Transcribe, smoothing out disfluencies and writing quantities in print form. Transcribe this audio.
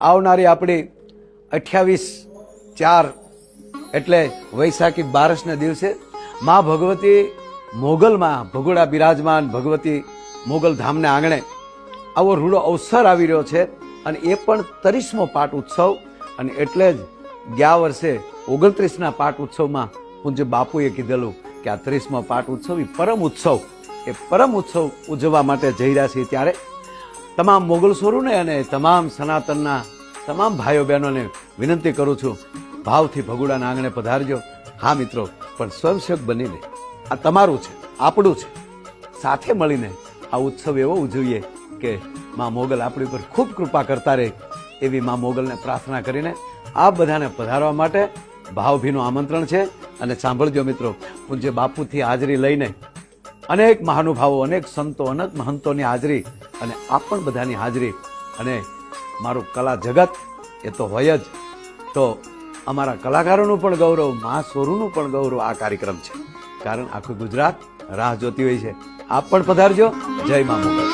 આવનારી આપણી 28/4 એટલે વૈશાખી બારસના દિવસે મા ભગવતી મોગલમાં ભગોડા બિરાજમાન ભગવતી મોગલ ધામને આંગણે આવો રૂડો અવસર આવી રહ્યો છે અને એ પણ 30મો પાટ ઉત્સવ. અને એટલે જ ગયા વર્ષે 29ના પાટ ઉત્સવમાં પૂજ્ય બાપુએ કીધેલું કે આ 30મો પાટ ઉત્સવ એ પરમ ઉત્સવ ઉજવવા માટે જઈ રહ્યા છીએ. ત્યારે તમામ મોગલ સ્વરૂને અને તમામ સનાતનના તમામ ભાઈઓ બહેનોને વિનંતી કરું છું, ભાવથી ભગોડાના આંગણે પધારજો. હા મિત્રો, પણ સ્વયંસેવક બનીને આ તમારું છે, આપણું છે, સાથે મળીને આ ઉત્સવ એવો ઉજવીએ કે મા મોગલ આપણી ઉપર ખૂબ કૃપા કરતા રહે એવી મા મોગલને પ્રાર્થના કરીને આ બધાને પધારવા માટે ભાવભીનું આમંત્રણ છે. અને સાંભળજો મિત્રો, પૂજ્ય બાપુથી હાજરી લઈને અનેક મહાનુભાવો, અનેક સંતો, અનેક મહંતોની હાજરી અને આ પણ બધાની હાજરી અને મારું કલા જગત એ તો હોય જ, તો અમારા કલાકારોનું પણ ગૌરવ, મા સ્વરૂનું પણ ગૌરવ આ કાર્યક્રમ છે. કારણ આખું ગુજરાત રાહ જોતી હોય છે. આપ પણ પધારજો. જય મા મોગલ.